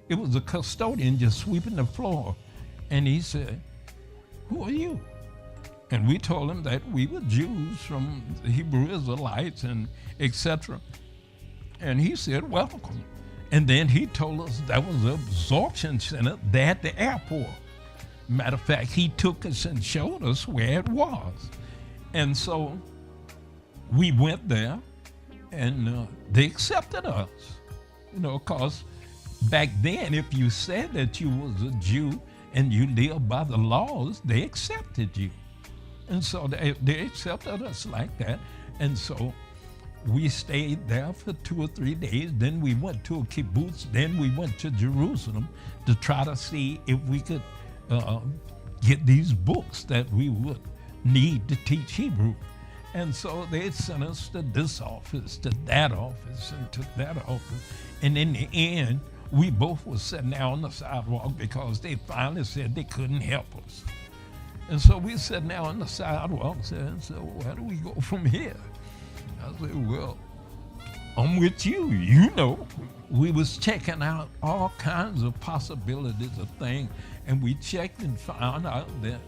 it was a custodian just sweeping the floor. And he said, "Who are you?" And we told him that we were Jews from the Hebrew Israelites and etc. And he said, "Welcome." And then he told us there was an absorption center there at the airport. Matter of fact, he took us and showed us where it was. And so we went there, and they accepted us. You know, because back then, if you said that you was a Jew and you lived by the laws, they accepted you. And so they accepted us like that. And so we stayed there for 2 or 3 days. Then we went to a kibbutz. Then we went to Jerusalem to try to see if we could get these books that we would need to teach Hebrew. And so they sent us to this office, to that office, and to that office. And in the end, we both were sitting there on the sidewalk because they finally said they couldn't help us. And so we sitting there on the sidewalk saying, "So where do we go from here?" I said, "Well, I'm with you, you know." We was checking out all kinds of possibilities of things, and we checked and found out that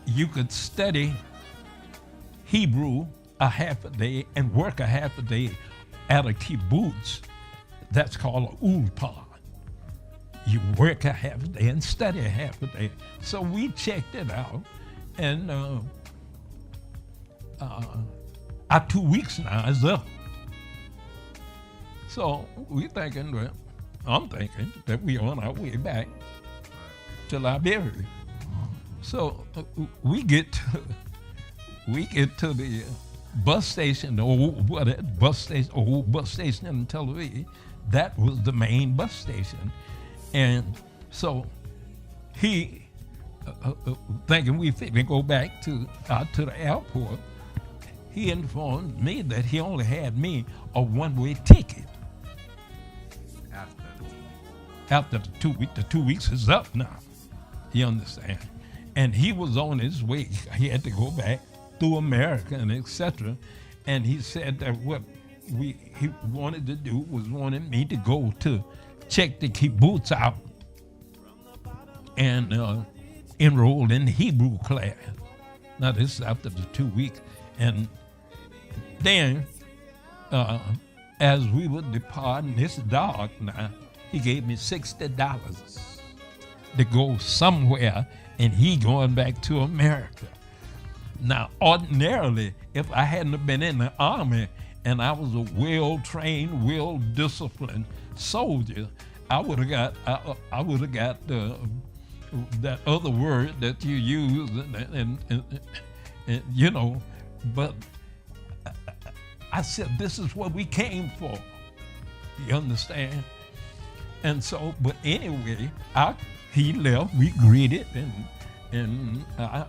you could study Hebrew a half a day and work a half a day at a kibbutz. That's called an ulpan. You work a half a day and study a half a day. So we checked it out, and our 2 weeks now is up. So I'm thinking that we're on our way back to Liberia. So we get to the bus station, the old bus station in Tel Aviv. That was the main bus station. And so he, thinking we fit to go back to the airport, he informed me that he only had me a one-way ticket. After the 2 weeks is up now, you understand? And he was on his way. He had to go back through America and etc. And he said that what he wanted to do was wanted me to go to check the kibbutz out and enroll in the Hebrew class. Now this is after the 2 weeks. And then as we were departing, it's dark now, he gave me $60 to go somewhere, and he going back to America. Now, ordinarily, if I hadn't been in the army and I was a well-trained, well-disciplined soldier, I would have got that other word that you use, and you know. But I said, this is what we came for. You understand? And so, but anyway, he left. We greeted, and I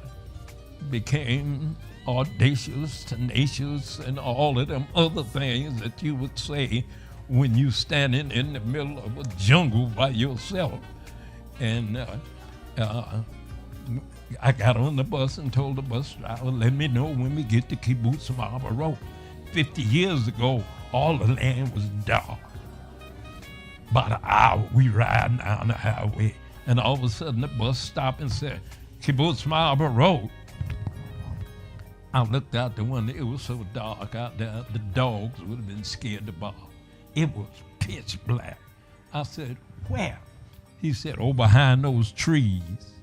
became audacious, tenacious, and all of them other things that you would say when you standing in the middle of a jungle by yourself. And I got on the bus and told the bus driver, "Let me know when we get to Kibbutz Marlboro." 50 years ago, all the land was dark. About an hour, we riding down the highway, and all of a sudden the bus stopped and said, "Kibbutz Marlboro." I looked out the window. It was so dark out there, the dogs would have been scared to bark. It was pitch black. I said, "Where?" He said, "Oh, behind those trees."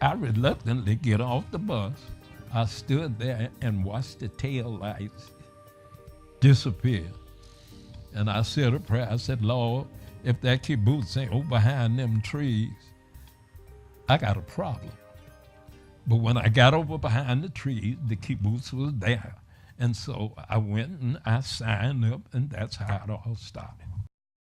I reluctantly get off the bus. I stood there and watched the tail lights disappear. And I said a prayer. I said, "Lord, if that kibbutz ain't over behind them trees, I got a problem." But when I got over behind the trees, the kibbutz was there. And so I went and I signed up, and that's how it all started.